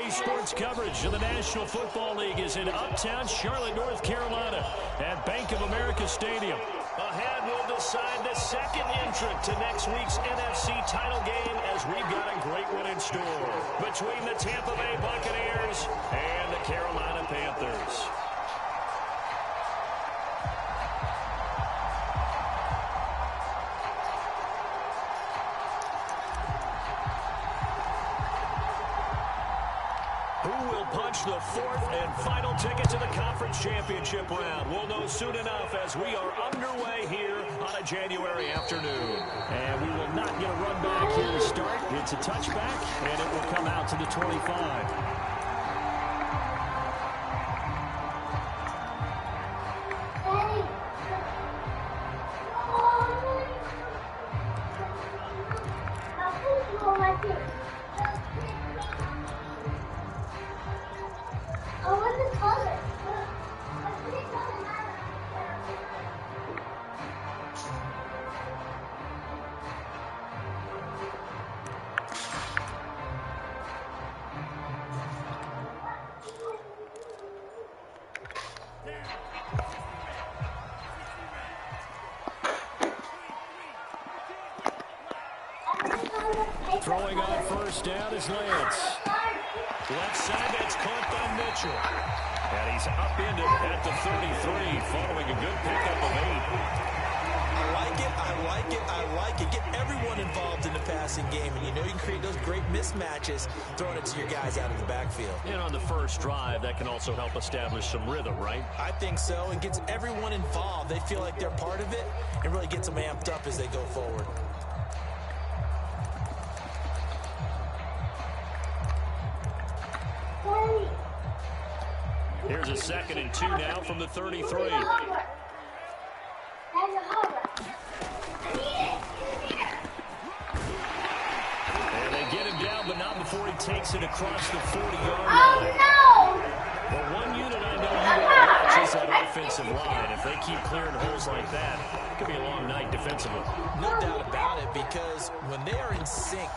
Daily sports coverage of the National Football League is in uptown Charlotte, North Carolina at Bank of America Stadium. Ahead, we'll decide the second entrant to next week's NFC title game as we've got a great one in store between the Tampa Bay Buccaneers and the Carolina Panthers. The fourth and final ticket to the conference championship round. We'll know soon enough as we are underway here on a January afternoon. And we will not get a run back here to start. It's a touchback, and it will come out to the 25. Throwing on first down is Lance. Left side, that's caught by Mitchell. And he's upended at the 33 following a good pickup of 8. I like it, I like it, I like it. Get everyone involved in the passing game, and you know you can create those great mismatches throwing it to your guys out of the backfield. And on the first drive, that can also help establish some rhythm, right? I think so. It gets everyone involved. They feel like they're part of it and really gets them amped up as they go forward. Here's a 2nd and 2 now from the 33. And they get him down, but not before he takes it across the 40-yard line. The one unit I know you want to watch is that offensive line. If they keep clearing holes like that, it could be a long night defensively. No doubt about it, because when they are in sync,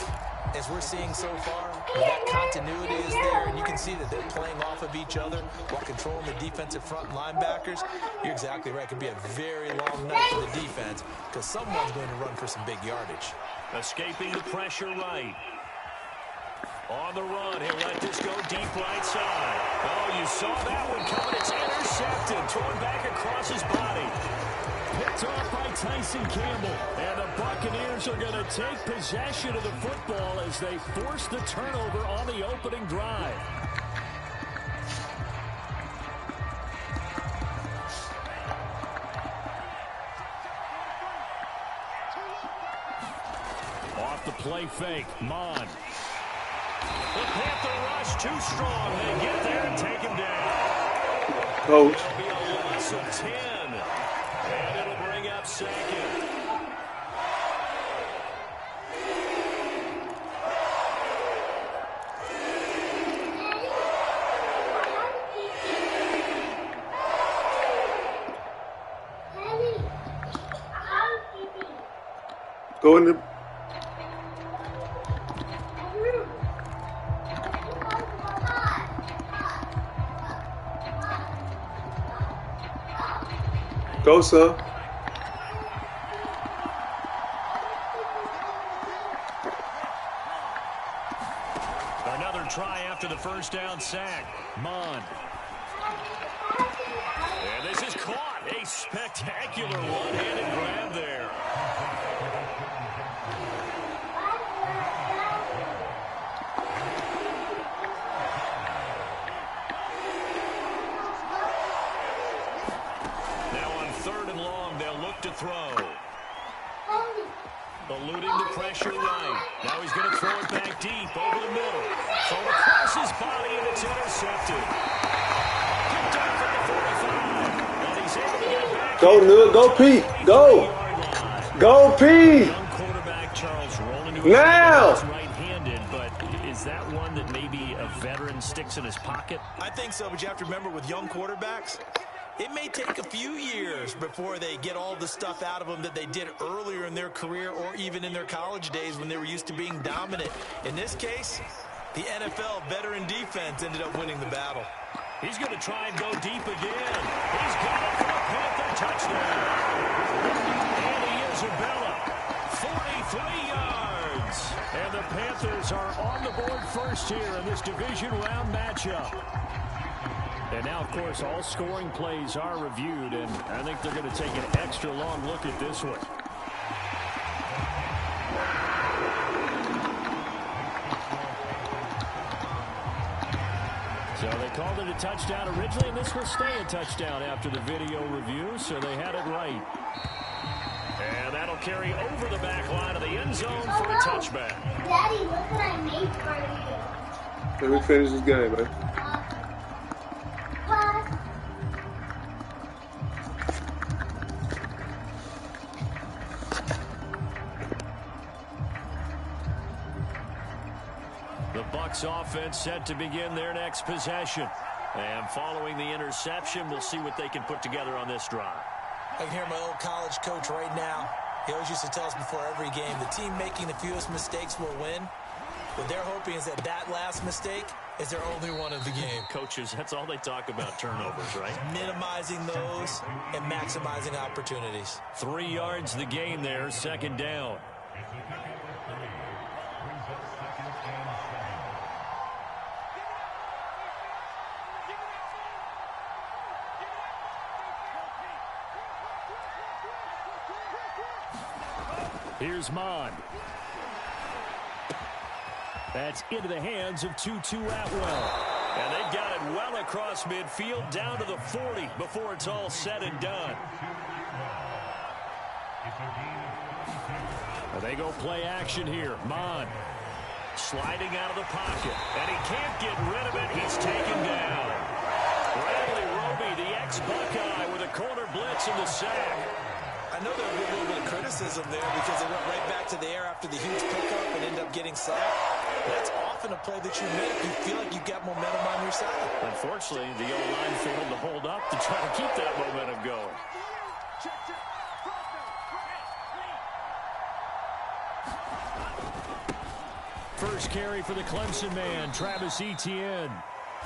as we're seeing so far, that continuity is there, and you can see that they're playing off of each other while controlling the defensive front linebackers. You're exactly right. It could be a very long night for the defense because someone's going to run for some big yardage. Escaping the pressure right. On the run, he'll let this go deep right side. Oh, you saw that one coming. It's intercepted. Thrown back across his body. Picked off by Tyson Campbell. And the Buccaneers are going to take possession of the football as they force the turnover on the opening drive. Off the play fake, Mon. The Panther rush too strong. They get there and take him down. Coach. It'll be a loss of 10. And it'll bring up 2nd. Go in the... Go, sir. Another try after the first down sack. Mon. And this is caught. A spectacular one-handed grab there. To throw. Eluding the pressure right. Now he's going to throw it back deep over the middle. Thrown across his body, and it's intercepted. Picked off at the 45. And he's able to get it back. Go, Nook. Go, Pete. Go. Go, Pete. Young quarterback Charles rolling to his now. Right-handed, but is that one that maybe a veteran sticks in his pocket? I think so, but you have to remember with young quarterbacks, it may take a few years before they get all the stuff out of them that they did earlier in their career or even in their college days when they were used to being dominant. In this case, The NFL veteran defense ended up winning the battle. He's going to try and go deep again. He's got it for the Panther touchdown. And he is Isabella. 43 yards. And the Panthers are on the board first here in this division round matchup. And now, of course, all scoring plays are reviewed, and I think they're going to take an extra long look at this one. So they called it a touchdown originally, and this will stay a touchdown after the video review, so they had it right. And that'll carry over the back line of the end zone for a touchback. Daddy, look what I made for you. Let me finish this game, man. The Bucs offense set to begin their next possession. And following the interception, we'll see what they can put together on this drive. I can hear my old college coach right now. He always used to tell us before every game, the team making the fewest mistakes will win. What they're hoping is that that last mistake is their only one of the game. Coaches, that's all they talk about, turnovers, right? Minimizing those and maximizing opportunities. 3 yards the gain there, second down. Here's Mond. That's into the hands of Tutu Atwell. And they've got it well across midfield, down to the 40 before it's all said and done. Well, they go play action here. Mond sliding out of the pocket. And he can't get rid of it. He's taken down. Bradley Roby, the ex-Buckeye, with a corner blitz in the sack. I know there was a little bit of criticism there because they went right back to the air after the huge pickup and ended up getting sacked. That's often a play that you make. You feel like you've got momentum on your side. Unfortunately, the O-line failed to hold up to try to keep that momentum going. First carry for the Clemson man, Travis Etienne.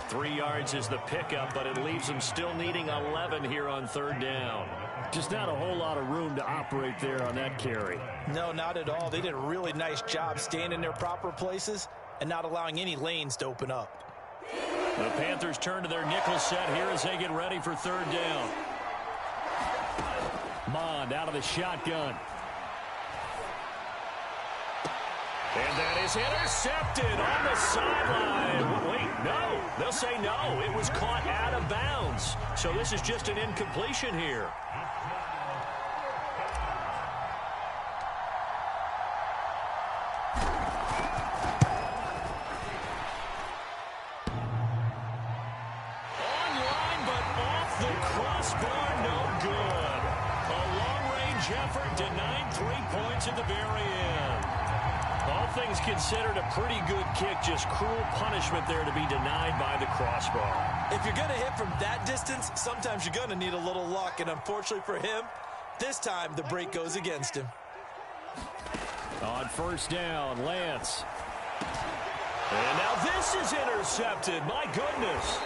3 yards is the pickup, but it leaves them still needing 11 here on third down. Just not a whole lot of room to operate there on that carry. No, not at all. They did a really nice job staying in their proper places and not allowing any lanes to open up. The Panthers turn to their nickel set here as they get ready for third down. Mond out of the shotgun. And that is intercepted on the sideline. Wait, no. They'll say no. It was caught out of bounds. So this is just an incompletion here. Online, but off the crossbar, no good. A long-range effort denied 3 points at the very end. All things considered, a pretty good kick, just cruel punishment there to be denied by the crossbar. If you're going to hit from that distance, sometimes you're going to need a little luck, and unfortunately for him, this time the break goes against him. On first down, Lance. And now this is intercepted. My goodness.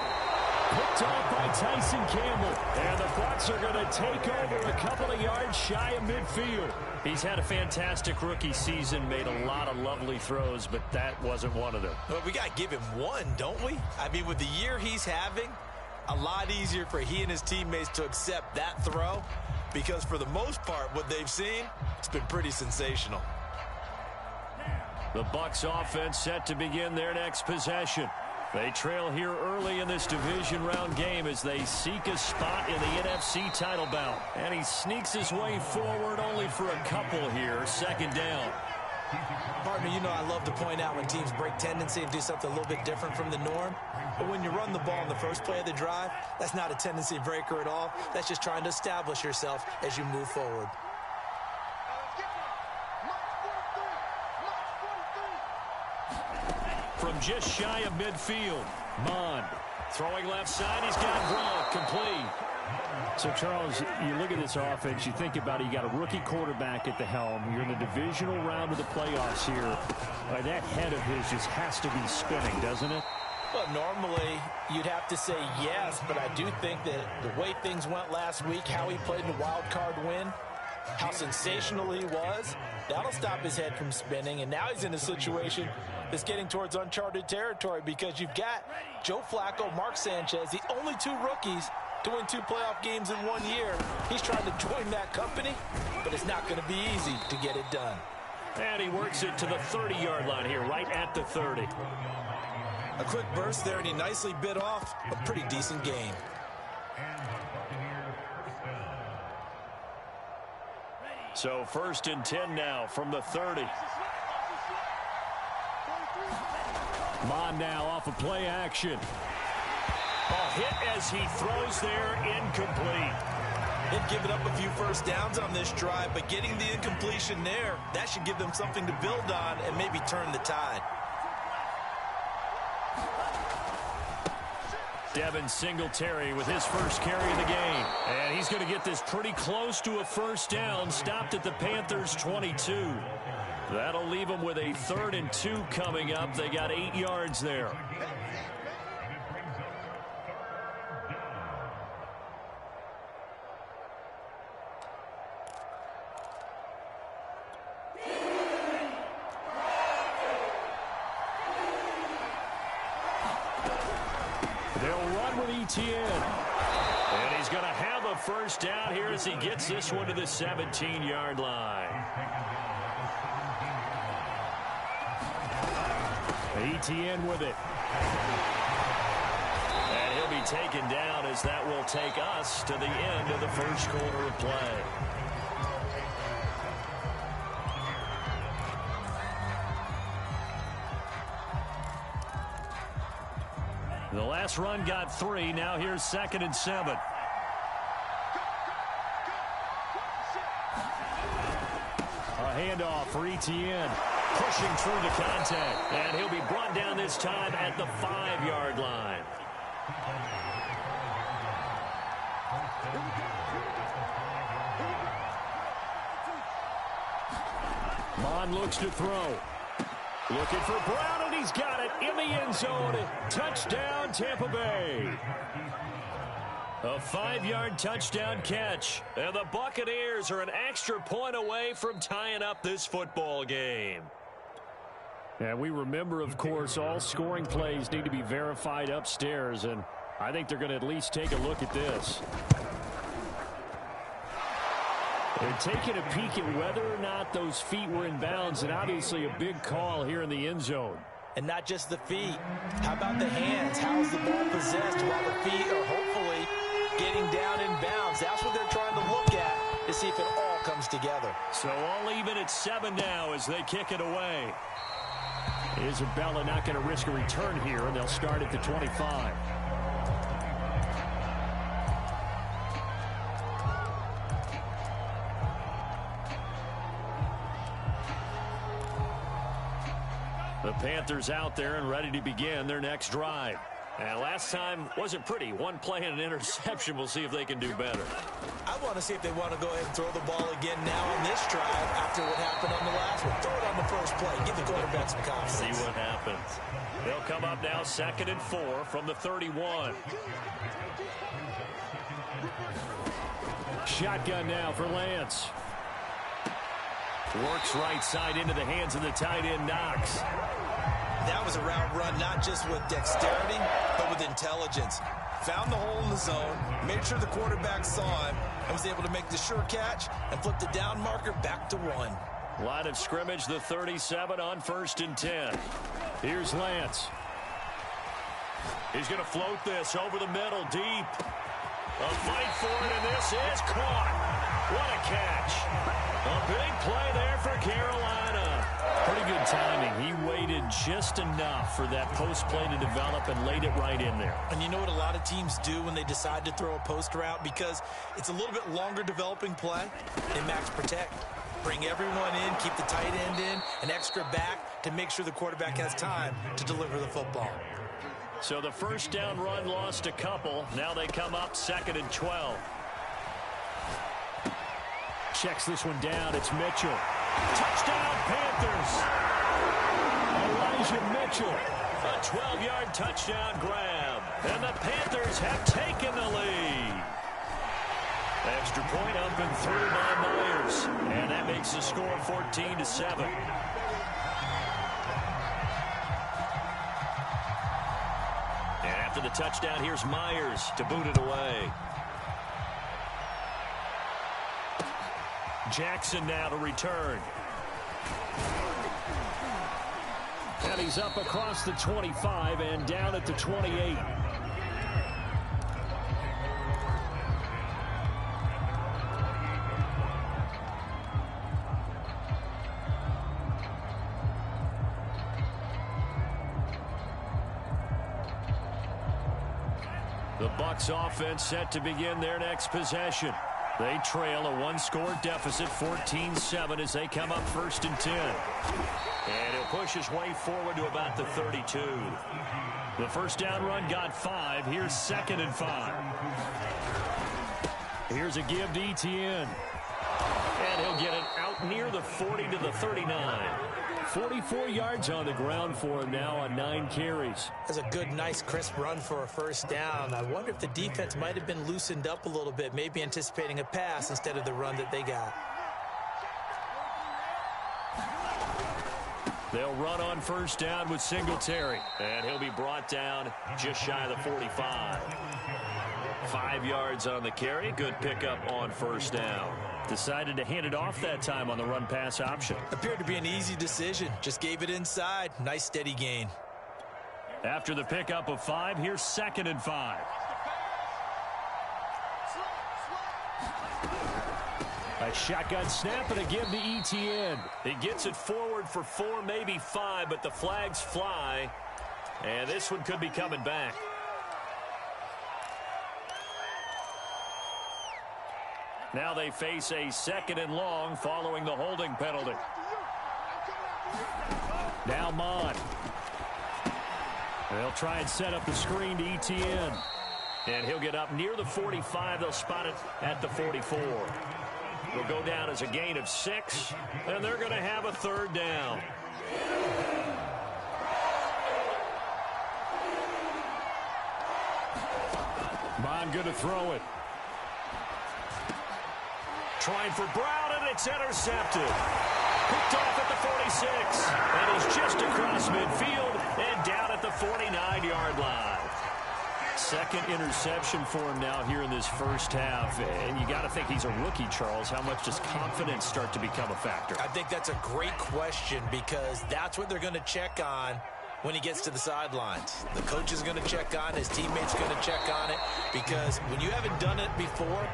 Picked off by Tyson Campbell. And the Bucs are going to take over a couple of yards shy of midfield. He's had a fantastic rookie season, made a lot of lovely throws, but that wasn't one of them. Well, we got to give him one, don't we? I mean, with the year he's having, a lot easier for he and his teammates to accept that throw because for the most part, what they've seen, it's been pretty sensational. The Bucs offense set to begin their next possession. They trail here early in this division round game as they seek a spot in the NFC title bout. And he sneaks his way forward only for a couple here. Second down. Partner, you know I love to point out when teams break tendency and do something a little bit different from the norm. But when you run the ball in the first play of the drive, that's not a tendency breaker at all. That's just trying to establish yourself as you move forward. From just shy of midfield, Mond throwing left side. He's got Gronk complete. So, Charles, you look at this offense, you think about it, you got a rookie quarterback at the helm. You're in the divisional round of the playoffs here. Boy, that head of his just has to be spinning, doesn't it? Well, normally you'd have to say yes, but I do think that the way things went last week, how he played in the wild card win, how sensational he was, that'll stop his head from spinning. And now he's in a situation that's getting towards uncharted territory because you've got Joe Flacco, Mark Sanchez, the only two rookies to win 2 playoff games in 1 year. He's trying to join that company, but it's not going to be easy to get it done. And he works it to the 30-yard line here, right at the 30. A quick burst there, and he nicely bit off a pretty decent gain. So 1st and 10 now from the 30. Mon now off of play action. Hit as he throws there, incomplete. They've given up a few first downs on this drive, but getting the incompletion there, that should give them something to build on and maybe turn the tide. Devin Singletary with his first carry of the game. And he's going to get this pretty close to a first down, stopped at the Panthers' 22. That'll leave them with a 3rd and 2 coming up. They got 8 yards there. And he's going to have a first down here as he gets this one to the 17-yard line. Etienne with it. And he'll be taken down as that will take us to the end of the first quarter of play. The last run got 3. Now here's 2nd and 7. A handoff for Etienne. Pushing through the contact. And he'll be brought down this time at the 5-yard line. Mon looks to throw. Looking for Brown, and he's got it in the end zone. Touchdown, Tampa Bay. A 5-yard touchdown catch. And the Buccaneers are an extra point away from tying up this football game. And we remember, of course, all scoring plays need to be verified upstairs, and I think they're going to at least take a look at this. They're taking a peek at whether or not those feet were in bounds, and obviously a big call here in the end zone. And not just the feet. How about the hands? How's the ball possessed while the feet are hopefully getting down in bounds? That's what they're trying to look at to see if it all comes together. So all even at 7 now as they kick it away. Isabella not going to risk a return here, and they'll start at the 25. The Panthers out there and ready to begin their next drive. And last time wasn't pretty. One play and an interception. We'll see if they can do better. I want to see if they want to go ahead and throw the ball again now on this drive after what happened on the last one. Throw it on the first play. Give the quarterback some confidence. See what happens. They'll come up now 2nd and 4 from the 31. Shotgun now for Lance. Works right side into the hands of the tight end, Knox. That was a route run not just with dexterity, but with intelligence. Found the hole in the zone, made sure the quarterback saw him, and was able to make the sure catch and flip the down marker back to 1. Line of scrimmage, the 37 on 1st and 10. Here's Lance. He's going to float this over the middle, deep. A fight for it, and this is caught. What a catch. A big play there for Carolina. Pretty good timing. He waited just enough for that post play to develop and laid it right in there. And you know what a lot of teams do when they decide to throw a post route? Because it's a little bit longer developing play. They max protect. Bring everyone in, keep the tight end in, an extra back to make sure the quarterback has time to deliver the football. So the first down run lost a couple. Now they come up 2nd and 12. Checks this one down. It's Mitchell. Touchdown, Panthers. Mitchell. A 12-yard touchdown grab. And the Panthers have taken the lead. Extra point up and through by Myers. And that makes the score 14-7. And after the touchdown, here's Myers to boot it away. Jackson now to return. And he's up across the 25 and down at the 28. The Bucs offense set to begin their next possession. They trail a one-score deficit, 14-7, as they come up 1st and 10. And he'll push his way forward to about the 32. The first down run got 5. Here's 2nd and 5. Here's a give to Etienne. And he'll get it out near the 40 to the 39. 44 yards on the ground for him now on 9 carries. That's a good, nice, crisp run for a first down. I wonder if the defense might have been loosened up a little bit, maybe anticipating a pass instead of the run that they got. They'll run on first down with Singletary. And he'll be brought down just shy of the 45. 5 yards on the carry. Good pickup on first down. Decided to hand it off that time on the run-pass option. Appeared to be an easy decision. Just gave it inside. Nice, steady gain. After the pickup of 5, here's 2nd and 5. A shotgun snap and a give to Etienne. He gets it forward for 4, maybe 5, but the flags fly. And this one could be coming back. Now they face a 2nd and long following the holding penalty. Now Mon. They'll try and set up the screen to Etienne. And he'll get up near the 45. They'll spot it at the 44. Will go down as a gain of 6. And they're going to have a 3rd down. Mon going to throw it. Trying for Brown, and it's intercepted. Picked off at the 46. And he's just across midfield and down at the 49-yard line. 2nd interception for him now here in this first half. And you got to think he's a rookie, Charles. How much does confidence start to become a factor? I think that's a great question because that's what they're going to check on when he gets to the sidelines. The coach is going to check on it. His teammates are going to check on it because when you haven't done it before,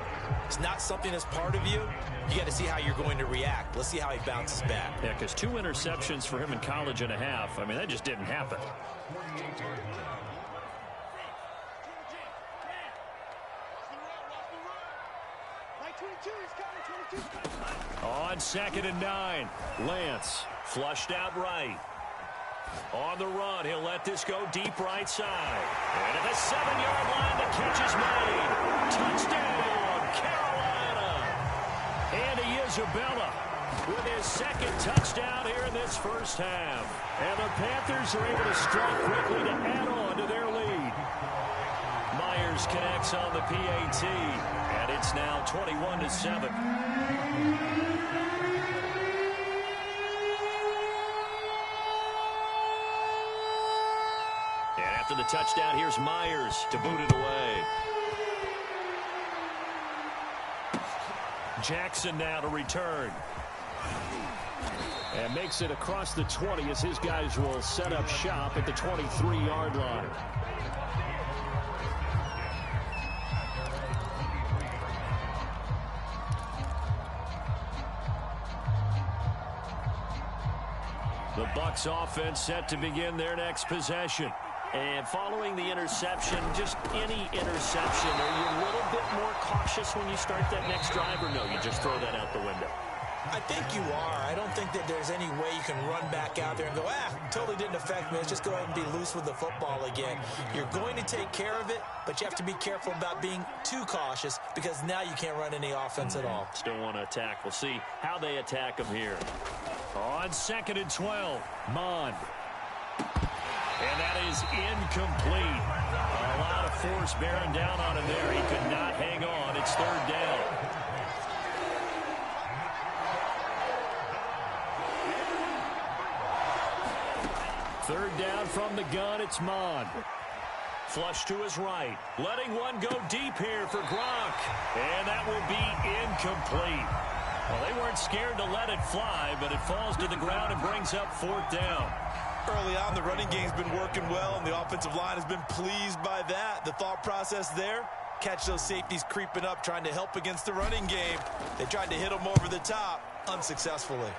it's not something that's part of you. You got to see how you're going to react. Let's see how he bounces back. Yeah, because 2 interceptions for him in college and a half. I mean, that just didn't happen. On 2nd and 9, Lance flushed out right. On the run, he'll let this go deep right side. And at the 7-yard line, the catch is made. Touchdown, Carolina. Andy Isabella with his 2nd touchdown here in this first half. And the Panthers are able to strike quickly to add on to their lead. Myers connects on the PAT, and it's now 21-7. After the touchdown, here's Myers to boot it away. Jackson now to return. And makes it across the 20 as his guys will set up shop at the 23-yard line. The Bucs offense set to begin their next possession. And following the interception, just any interception, are you a little bit more cautious when you start that next drive, or no, you just throw that out the window? I think you are. I don't think that there's any way you can run back out there and go, totally didn't affect me. Let's just go ahead and be loose with the football again. You're going to take care of it, but you have to be careful about being too cautious because now you can't run any offense at all. Still want to attack. We'll see how they attack them here. On 2nd and 12, Mond. is incomplete. A lot of force bearing down on him there. He could not hang on. It's third down. Third down from the gun. It's Mond. Flush to his right. Letting one go deep here for Gronk. And that will be incomplete. Well, they weren't scared to let it fly, but it falls to the ground and brings up fourth down. Early on, the running game's been working well, and the offensive line has been pleased by that. The thought process there, catch those safeties creeping up, trying to help against the running game. They tried to hit them over the top, unsuccessfully.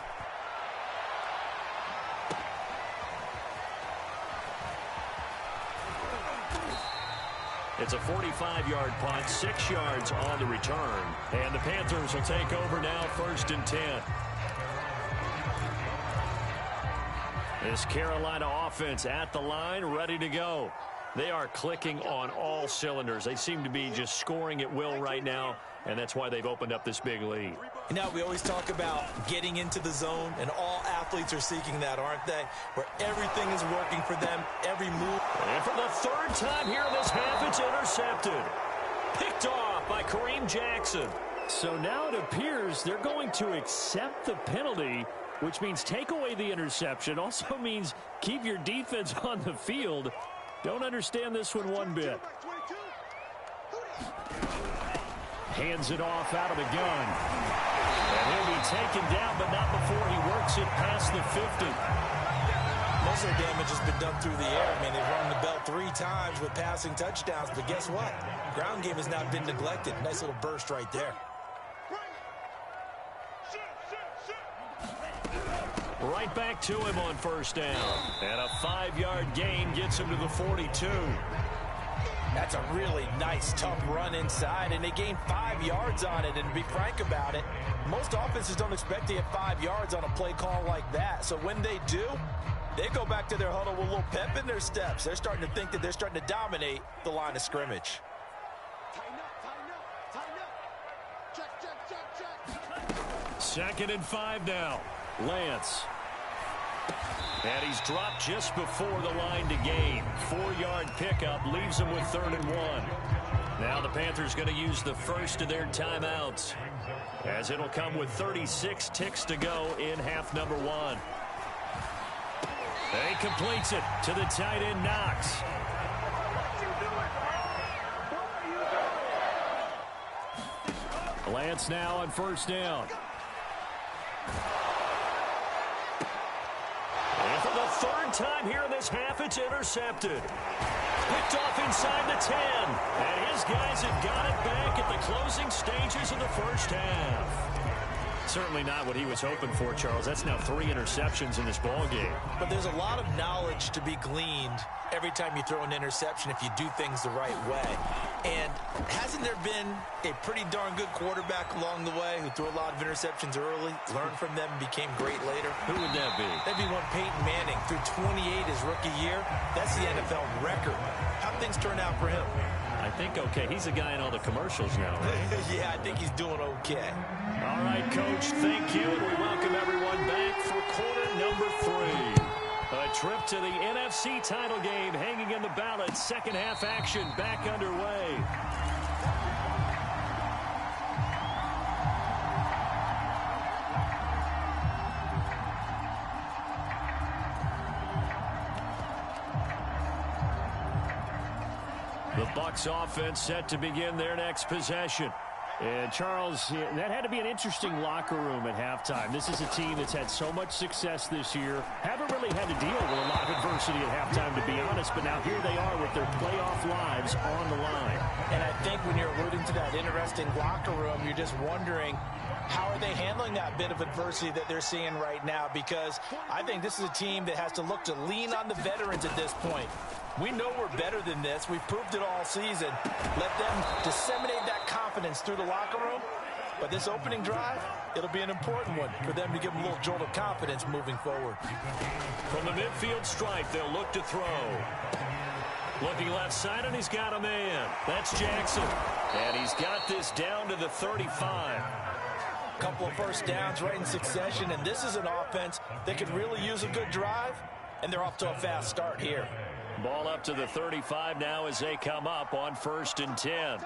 It's a 45-yard punt, 6 yards on the return. And the Panthers will take over now, 1st and 10. This Carolina offense at the line, ready to go. They are clicking on all cylinders. They seem to be just scoring at will right now, and that's why they've opened up this big lead. You know, we always talk about getting into the zone, and all athletes are seeking that, aren't they? Where everything is working for them, every move. And for the third time here in this half, it's intercepted. Picked off by Kareem Jackson. So now it appears they're going to accept the penalty, which means take away the interception. Also means keep your defense on the field. Don't understand this one bit. Hands it off out of the gun. And he'll be taken down, but not before he works it past the 50. Most of the damage has been done through the air. I mean, they've rung the bell 3 times with passing touchdowns, but guess what? Ground game has not been neglected. Nice little burst right there. Right back to him on first down. And a 5-yard gain gets him to the 42. That's a really nice, tough run inside, and they gained 5 yards on it. And to be frank about it, most offenses don't expect to get 5 yards on a play call like that. So when they do, they go back to their huddle with a little pep in their steps. They're starting to think that they're starting to dominate the line of scrimmage. Second and 5 now. Lance. And he's dropped just before the line to gain. 4-yard pickup leaves him with 3rd and 1. Now the Panthers going to use the first of their timeouts, as it'll come with 36 ticks to go in half number 1. And he completes it to the tight end, Knox. Lance now on first down. And for the 3rd time here in this half, it's intercepted. Picked off inside the 10. And his guys have got it back at the closing stages of the first half. Certainly not what he was hoping for, Charles. That's now 3 interceptions in this ball game. But there's a lot of knowledge to be gleaned every time you throw an interception if you do things the right way. And hasn't there been a pretty darn good quarterback along the way who threw a lot of interceptions early, learned from them, and became great later? Who would that be? That'd be one Peyton Manning threw 28 his rookie year. That's the NFL record. How'd things turn out for him? I think okay. He's a guy in all the commercials now, right? Yeah, I think he's doing okay. All right, Coach, thank you. And we welcome everyone back for quarter number 3. A trip to the NFC title game hanging in the balance. Second half action back underway. The Bucs offense set to begin their next possession. And, Charles, that had to be an interesting locker room at halftime. This is a team that's had so much success this year. Haven't really had to deal with a lot of adversity at halftime, to be honest. But now here they are with their playoff lives on the line. And I think when you're alluding to that interesting locker room, you're just wondering, how are they handling that bit of adversity that they're seeing right now? Because I think this is a team that has to look to lean on the veterans at this point. We know we're better than this. We've proved it all season. Let them disseminate that confidence through the locker room. But this opening drive, it'll be an important one for them to give them a little jolt of confidence moving forward. From the midfield stripe, they'll look to throw. Looking left side, and he's got a man. That's Jackson. And he's got this down to the 35. Couple of first downs right in succession, and this is an offense that could really use a good drive, and they're off to a fast start here. Ball up to the 35 now as they come up on 1st and 10.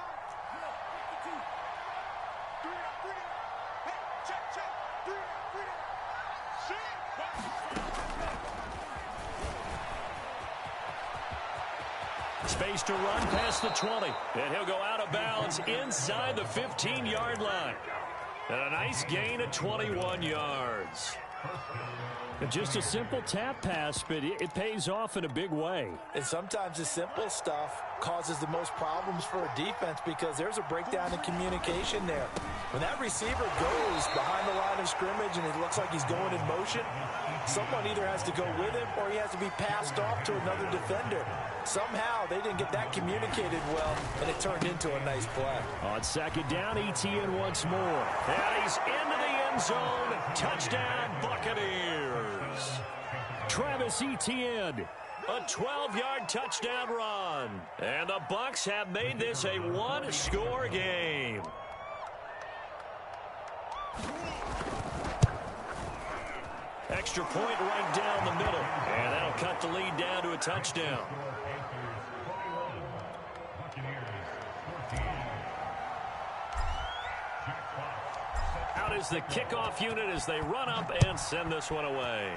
Space to run past the 20. And he'll go out of bounds inside the 15-yard line. And a nice gain of 21 yards. Just a simple tap pass, but it pays off in a big way. And sometimes the simple stuff causes the most problems for a defense because there's a breakdown in communication there. When that receiver goes behind the line of scrimmage and it looks like he's going in motion, someone either has to go with him or he has to be passed off to another defender. Somehow they didn't get that communicated well, and it turned into a nice play. On 2nd down, Etienne once more. And he's into the end zone. Touchdown, Buccaneers. Travis Etienne. A 12-yard touchdown run. And the Bucs have made this a one-score game. Extra point right down the middle. And that'll cut the lead down to a touchdown. Out is the kickoff unit as they run up and send this one away.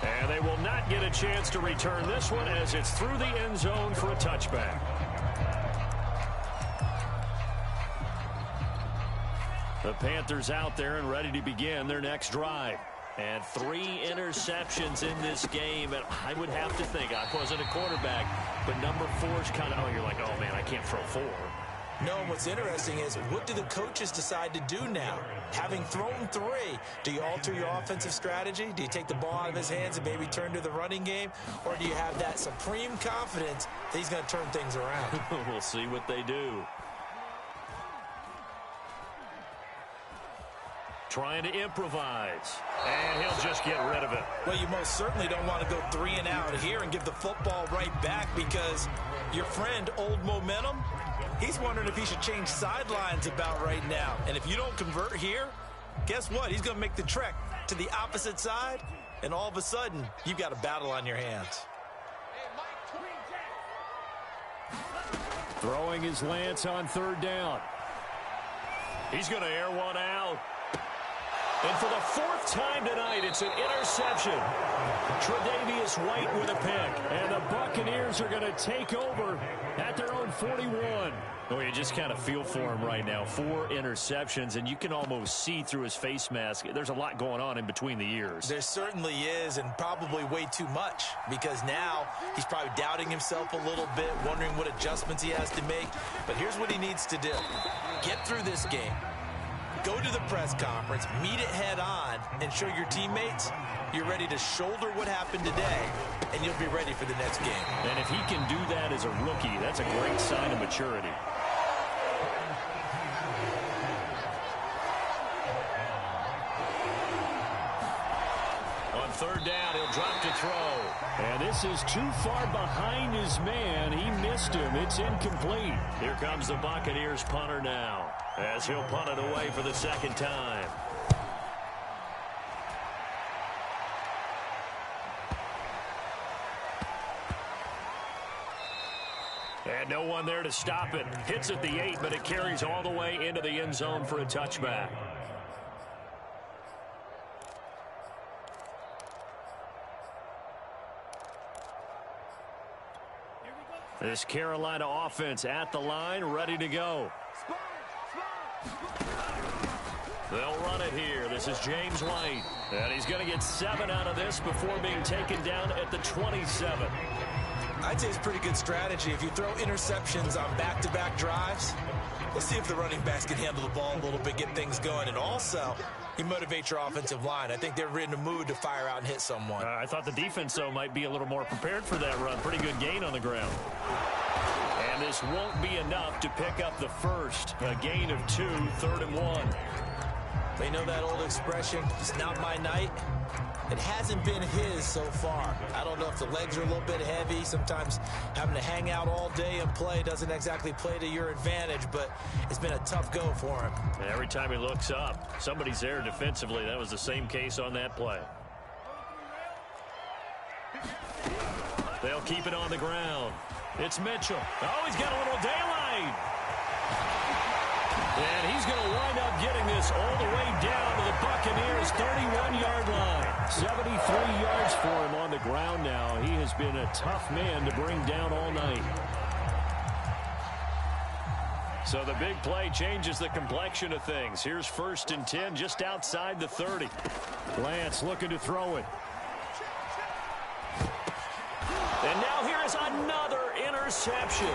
And they will not get a chance to return this one as it's through the end zone for a touchback. The Panthers out there and ready to begin their next drive. And 3 interceptions in this game. And I would have to think, I wasn't a quarterback, but number 4 is kind of, oh, you're like, oh, man, I can't throw 4. No, and what's interesting is what do the coaches decide to do now? Having thrown 3, do you alter your offensive strategy? Do you take the ball out of his hands and maybe turn to the running game? Or do you have that supreme confidence that he's going to turn things around? We'll see what they do. Trying to improvise. And he'll just get rid of it. Well, you most certainly don't want to go 3 and out here and give the football right back because your friend, Old Momentum, he's wondering if he should change sidelines about right now. And if you don't convert here, guess what? He's going to make the trek to the opposite side, and all of a sudden, you've got a battle on your hands. Throwing his Lance on 3rd down. He's going to air one out. And for the 4th time tonight, it's an interception. Tre'Davious White with a pick. And the Buccaneers are going to take over at their own 41. Oh, you just kind of feel for him right now. 4 interceptions, and you can almost see through his face mask. There's a lot going on in between the ears. There certainly is, and probably way too much, because now he's probably doubting himself a little bit, wondering what adjustments he has to make. But here's what he needs to do. Get through this game. Go to the press conference, meet it head on, and show your teammates you're ready to shoulder what happened today, and you'll be ready for the next game. And if he can do that as a rookie, that's a great sign of maturity. On 3rd down, he'll drop to throw. And this is too far behind his man. He missed him. It's incomplete. Here comes the Buccaneers punter now, as he'll punt it away for the 2nd time. And no one there to stop it. Hits at the 8, but it carries all the way into the end zone for a touchback. This Carolina offense at the line, ready to go. They'll run it here. This is James White. And he's going to get 7 out of this before being taken down at the 27. I'd say it's pretty good strategy. If you throw interceptions on back-to-back drives, let's see if the running backs can handle the ball a little bit, get things going. And also, you motivate your offensive line. I think they're in a mood to fire out and hit someone. I thought the defense, though, might be a little more prepared for that run. Pretty good gain on the ground. And this won't be enough to pick up the first. A gain of 2, 3rd and 1. They know that old expression, it's not my night. It hasn't been his so far. I don't know if the legs are a little bit heavy. Sometimes having to hang out all day and play doesn't exactly play to your advantage, but it's been a tough go for him. And every time he looks up, somebody's there defensively. That was the same case on that play. They'll keep it on the ground. It's Mitchell. Oh, he's got a little daylight. And he's going to wind up getting this all the way down to the Buccaneers' 31-yard line. 73 yards for him on the ground now. He has been a tough man to bring down all night. So the big play changes the complexion of things. Here's 1st and 10 just outside the 30. Lance looking to throw it. And now here is another interception.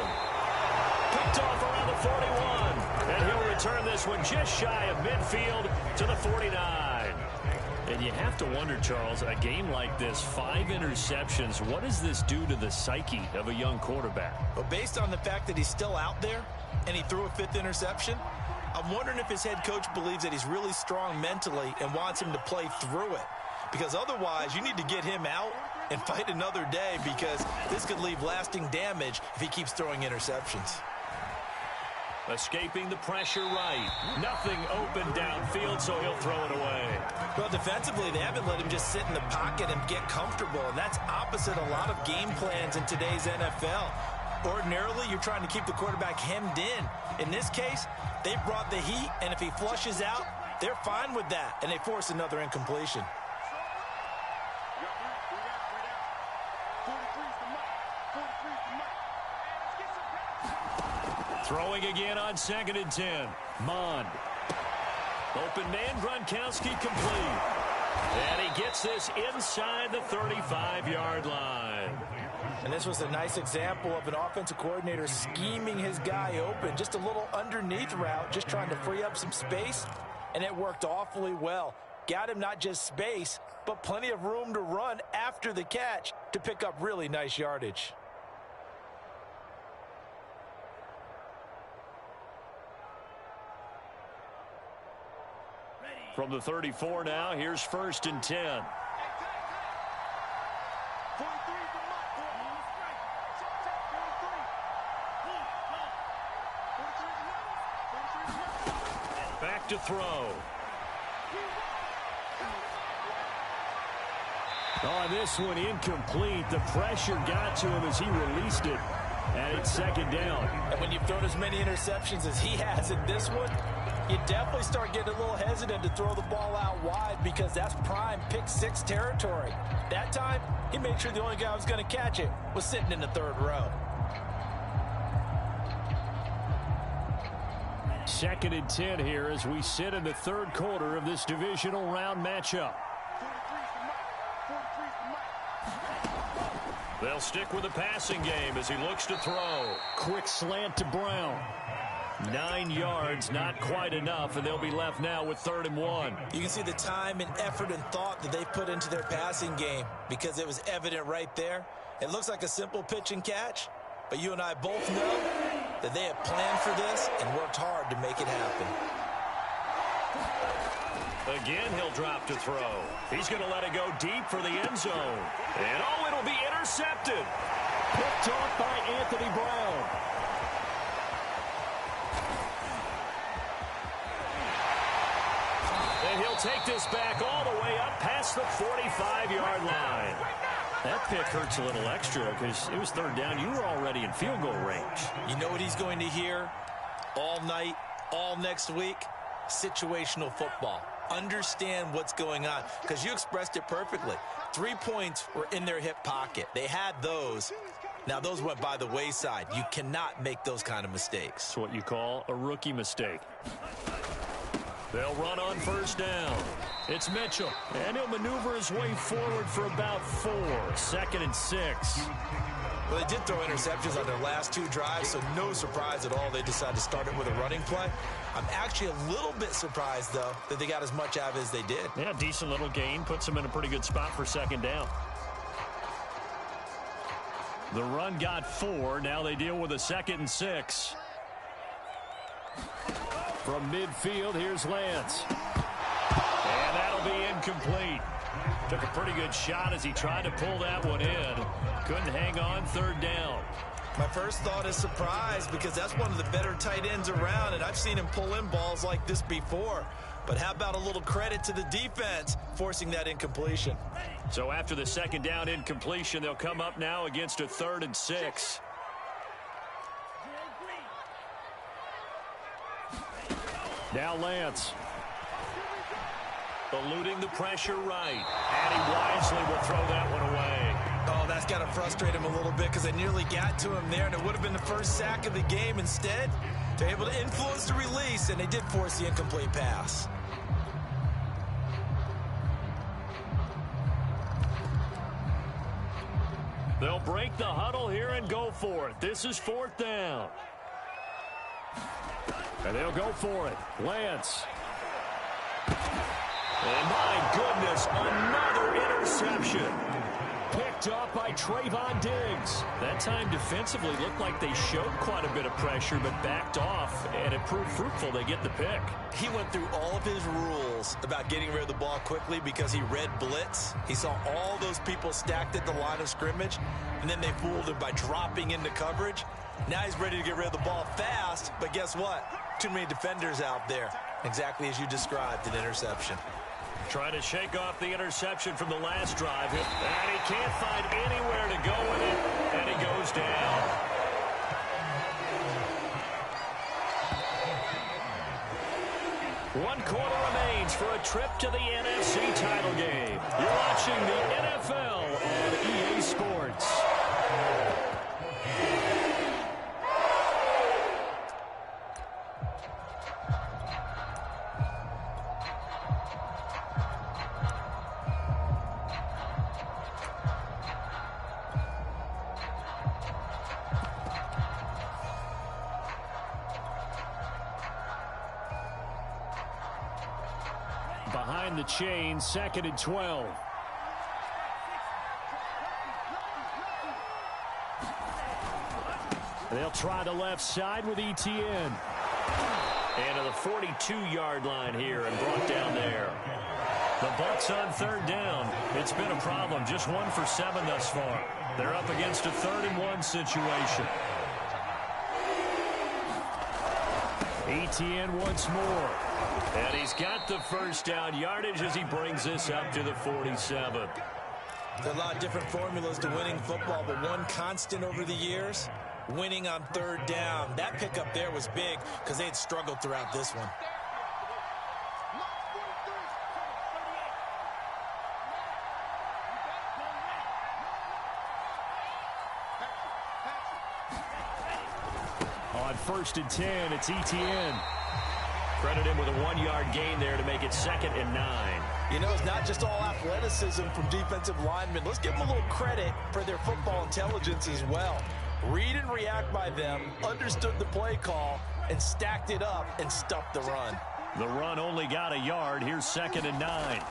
Picked off around the 41. And he'll return this one just shy of midfield to the 49. And you have to wonder, Charles, a game like this, 5 interceptions, what does this do to the psyche of a young quarterback? Well, based on the fact that he's still out there and he threw a 5th interception, I'm wondering if his head coach believes that he's really strong mentally and wants him to play through it. Because otherwise, you need to get him out and fight another day, because this could leave lasting damage if he keeps throwing interceptions. Escaping the pressure right. Nothing open downfield, so he'll throw it away. Well, defensively, they haven't let him just sit in the pocket and get comfortable, and that's opposite a lot of game plans in today's NFL. Ordinarily, you're trying to keep the quarterback hemmed in. In this case, they brought the heat, and if he flushes out, they're fine with that, and they force another incompletion. Throwing again on 2nd and 10. Mond. Open man, Gronkowski complete. And he gets this inside the 35-yard line. And this was a nice example of an offensive coordinator scheming his guy open. Just a little underneath route, just trying to free up some space. And it worked awfully well. Got him not just space, but plenty of room to run after the catch to pick up really nice yardage. From the 34 now, here's 1st and 10. Back to throw. Oh, this one incomplete. The pressure got to him as he released it. And it's 2nd down. And when you've thrown as many interceptions as he has in this one, you definitely start getting a little hesitant to throw the ball out wide, because that's prime pick-6 territory. That time, he made sure the only guy who was going to catch it was sitting in the 3rd row. 2nd and 10 here as we sit in the 3rd quarter of this divisional round matchup. They'll stick with the passing game as he looks to throw. Quick slant to Brown. 9 yards, not quite enough, and they'll be left now with 3rd and 1. You can see the time and effort and thought that they've put into their passing game, because it was evident right there. It looks like a simple pitch and catch, but you and I both know that they have planned for this and worked hard to make it happen. Again, he'll drop to throw. He's going to let it go deep for the end zone. And oh, it'll be intercepted. Picked off by Anthony Brown. And he'll take this back all the way up past the 45-yard line. That pick hurts a little extra because it was 3rd down. You were already in field goal range. You know what he's going to hear all night, all next week? Situational football. Understand what's going on, because you expressed it perfectly. 3 points were in their hip pocket. They had those. Now, those went by the wayside. You cannot make those kind of mistakes. It's what you call a rookie mistake. They'll run on 1st down. It's Mitchell, and he'll maneuver his way forward for about 4. 2nd and 6. Well, they did throw interceptions on their last 2 drives, so no surprise at all they decided to start it with a running play. I'm actually a little bit surprised, though, that they got as much out of it as they did. Yeah, decent little gain. Puts them in a pretty good spot for 2nd down. The run got 4. Now they deal with a 2nd and 6. From midfield, here's Lance. And that'll be incomplete. Took a pretty good shot as he tried to pull that one in. Couldn't hang on. 3rd down. My first thought is surprise, because that's one of the better tight ends around, and I've seen him pull in balls like this before. But how about a little credit to the defense forcing that incompletion? So after the second down incompletion, they'll come up now against a 3rd and 6. Now Lance. Eluding the pressure right. And he wisely will throw that one away. Oh, that's got to frustrate him a little bit because they nearly got to him there, and it would have been the first sack of the game. Instead, they're able to influence the release, and they did force the incomplete pass. They'll break the huddle here and go for it. This is 4th down. And they'll go for it. Lance. And my goodness, another interception. Picked up by Trayvon Diggs. That time defensively looked like they showed quite a bit of pressure, but backed off, and it proved fruitful. They get the pick. He went through all of his rules about getting rid of the ball quickly because he read blitz. He saw all those people stacked at the line of scrimmage, and then they fooled him by dropping into coverage. Now he's ready to get rid of the ball fast, but guess what? Too many defenders out there. Exactly as you described, an interception. Trying to shake off the interception from the last drive. And he can't find anywhere to go with it. And he goes down. One quarter remains for a trip to the NFC title game. You're watching the NFL on EA Sports. Behind the chain, 2nd and 12. They'll try the left side with ETN. And to the 42-yard line here and brought down there. The Bucs on 3rd down. It's been a problem. Just 1 for 7 thus far. They're up against a 3rd and 1 situation. ETN once more. And he's got the first down yardage as he brings this up to the 47. There are a lot of different formulas to winning football, but one constant over the years, winning on 3rd down. That pickup there was big because they had struggled throughout this one. On 1st and 10, it's ETN. Credit him with a 1-yard gain there to make it 2nd and 9. You know, it's not just all athleticism from defensive linemen. Let's give them a little credit for their football intelligence as well. Read and react by them, understood the play call, and stacked it up and stuffed the run. The run only got a yard. Here's 2nd and 9.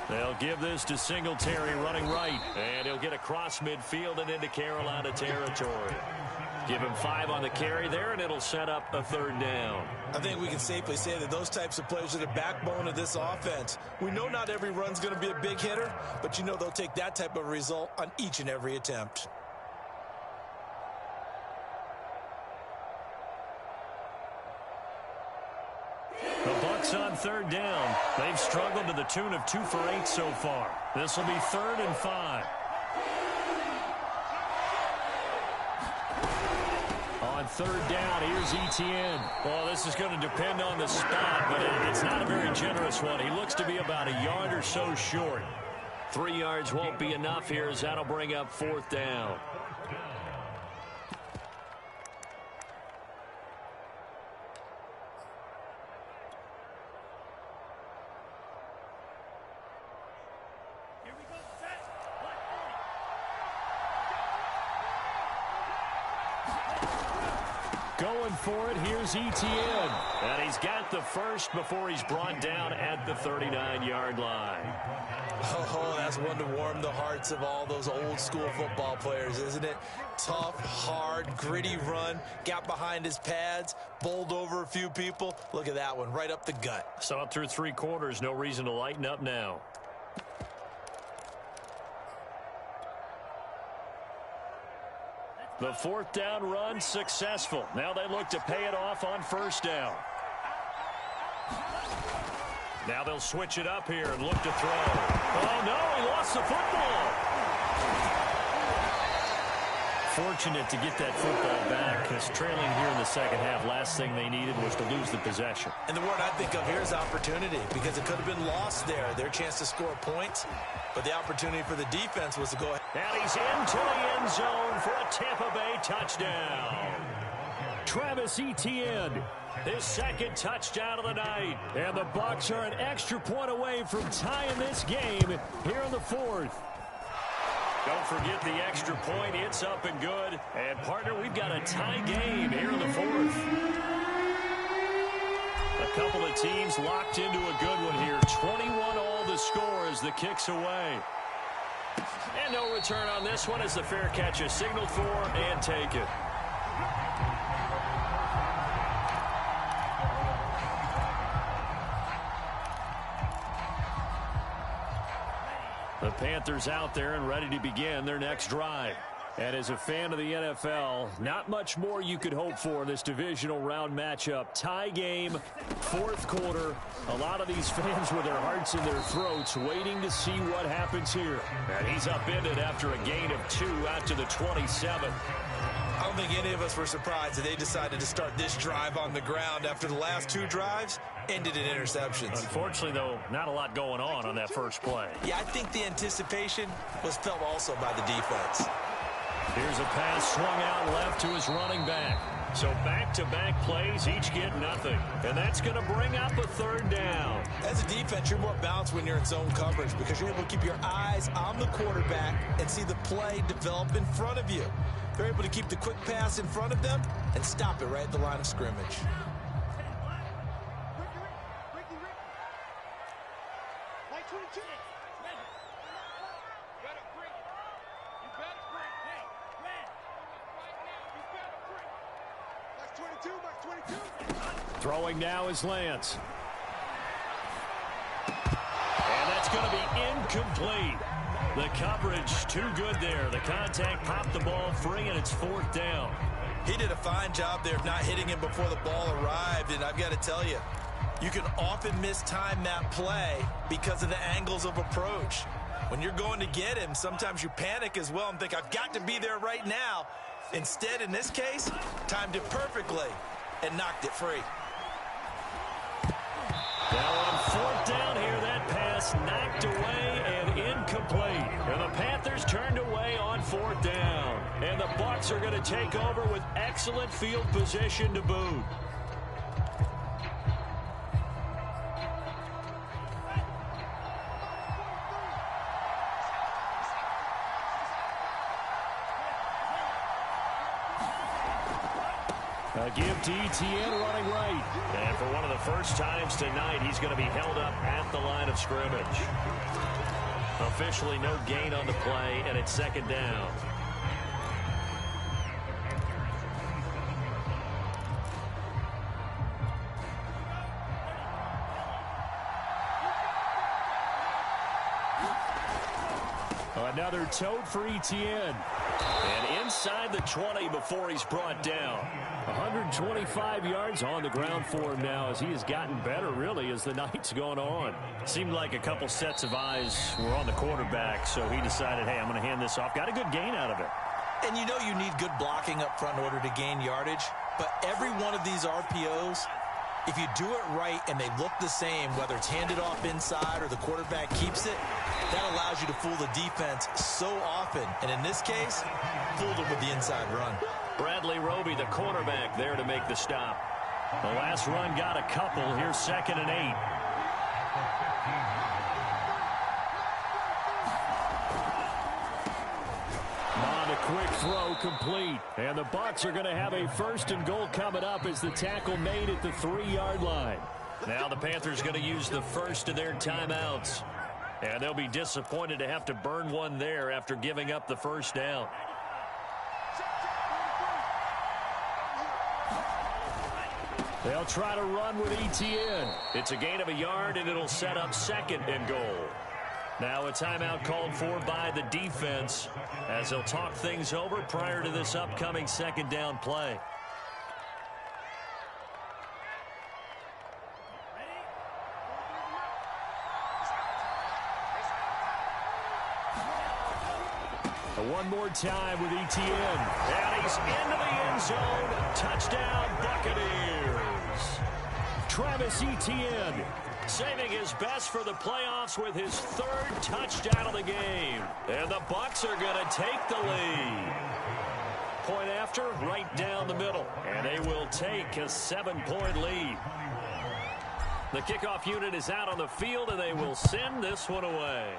They'll give this to Singletary running right. And he'll get across midfield and into Carolina territory. Give him 5 on the carry there, and it'll set up a 3rd down. I think we can safely say that those types of plays are the backbone of this offense. We know not every run's going to be a big hitter, but you know they'll take that type of result on each and every attempt. The Bucs on 3rd down. They've struggled to the tune of 2 for 8 so far. This will be 3rd and 5. On 3rd down, here's ETN. Well, this is going to depend on the spot, but it's not a very generous one. He looks to be about a yard or so short. 3 yards won't be enough here as that'll bring up 4th down. Going for it, here's ETN. And he's got the first before he's brought down at the 39-yard line. Oh, that's one to warm the hearts of all those old school football players, isn't it? Tough, hard, gritty run, got behind his pads, bowled over a few people. Look at that one, right up the gut. Saw it through 3 quarters, no reason to lighten up now. The 4th down run successful. Now they look to pay it off on 1st down. Now they'll switch it up here and look to throw. Oh, no, he lost the football. Fortunate to get that football back, because trailing here in the second half, last thing they needed was to lose the possession. And the word I think of here is opportunity, because it could have been lost there, their chance to score points. But the opportunity for the defense was to go ahead. And he's into the end zone for a Tampa Bay touchdown. Travis Etienne, his second touchdown of the night. And the Bucs are an extra point away from tying this game here in the fourth. Don't forget the extra point. It's up and good. And, partner, we've got a tie game here in the fourth. A couple of teams locked into a good one here. 21 all the score as the kick's away. And no return on this one as the fair catch is signaled for and taken. The Panthers out there and ready to begin their next drive. And as a fan of the NFL, not much more you could hope for in this divisional round matchup. Tie game, fourth quarter. A lot of these fans with their hearts in their throats waiting to see what happens here. And he's upended after a gain of 2 out to the 27. I don't think any of us were surprised that they decided to start this drive on the ground after the last 2 drives ended in interceptions. Unfortunately, though, not a lot going on that first play. Yeah, I think the anticipation was felt also by the defense. Here's a pass swung out left to his running back. So back-to-back plays, each get nothing. And that's going to bring up a third down. As a defense, you're more balanced when you're in zone coverage because you're able to keep your eyes on the quarterback and see the play develop in front of you. They're able to keep the quick pass in front of them and stop it right at the line of scrimmage. Throwing now is Lance. And that's going to be incomplete. The coverage too good there. The contact popped the ball free, and it's fourth down. He did a fine job there of not hitting him before the ball arrived, and I've got to tell you, you can often mistime that play because of the angles of approach. When you're going to get him, sometimes you panic as well and think, I've got to be there right now. Instead, in this case, timed it perfectly and knocked it free. Now on fourth down here, that pass knocked away and incomplete. And the Panthers turned away on fourth down. And the Bucs are going to take over with excellent field position to boot. A give to Etienne running right. And for one of the first times tonight, he's going to be held up at the line of scrimmage. Officially no gain on the play, and it's second down. Another tote for Etienne. And inside the 20 before he's brought down. 125 yards on the ground for him now as he has gotten better, really, as the night's gone on. Seemed like a couple sets of eyes were on the quarterback, so he decided, hey, I'm going to hand this off. Got a good gain out of it. And you know you need good blocking up front in order to gain yardage, but every one of these RPOs, if you do it right and they look the same, whether it's handed off inside or the quarterback keeps it, that allows you to fool the defense so often. And in this case, fooled them with the inside run. Bradley Roby, the cornerback, there to make the stop. The last run got a couple. Here's 2nd and 8. On a quick throw, complete. And the Bucs are going to have a 1st and goal coming up as the tackle made at the 3-yard line. Now the Panthers going to use the first of their timeouts. And they'll be disappointed to have to burn one there after giving up the first down. They'll try to run with Etienne. It's a gain of a yard, and it'll set up 2nd and goal. Now a timeout called for by the defense as they'll talk things over prior to this upcoming 2nd down play. One more time with ETN. And he's into the end zone. Touchdown, Buccaneers. Travis Etienne saving his best for the playoffs with his third touchdown of the game. And the Bucs are going to take the lead. Point after, right down the middle. And they will take a 7-point lead. The kickoff unit is out on the field, and they will send this one away.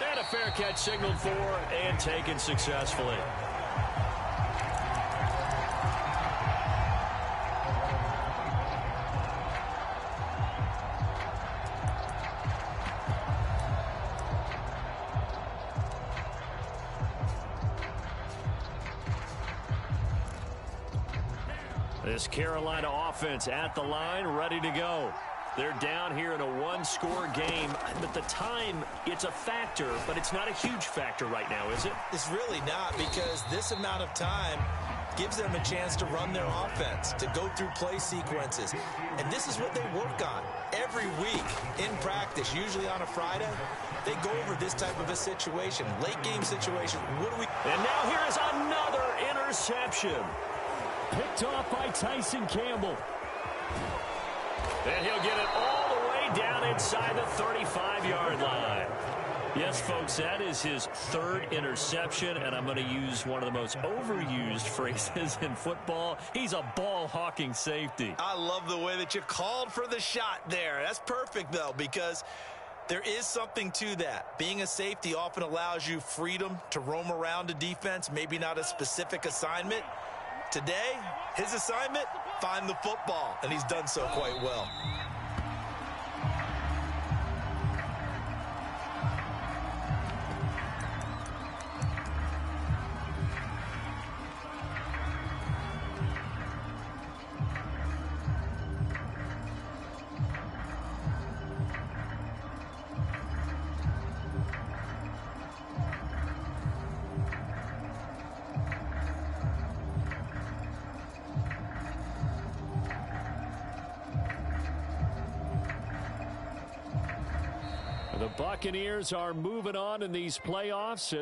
And a fair catch signaled for and taken successfully. This Carolina offense at the line, ready to go. They're down here in a one-score game, but the time, it's a factor, but it's not a huge factor right now, is it? It's really not, because this amount of time gives them a chance to run their offense, to go through play sequences. And this is what they work on every week in practice, usually on a Friday. They go over this type of a situation, late-game situation. And now here is another interception. Picked off by Tyson Campbell. And he'll get it all the way down inside the 35-yard line. Yes, folks, that is his third interception, and I'm going to use one of the most overused phrases in football. He's a ball-hawking safety. I love the way that you called for the shot there. That's perfect, though, because there is something to that. Being a safety often allows you freedom to roam around a defense, maybe not a specific assignment. Today, his assignment, find the football, and he's done so quite well. The Buccaneers are moving on in these playoffs.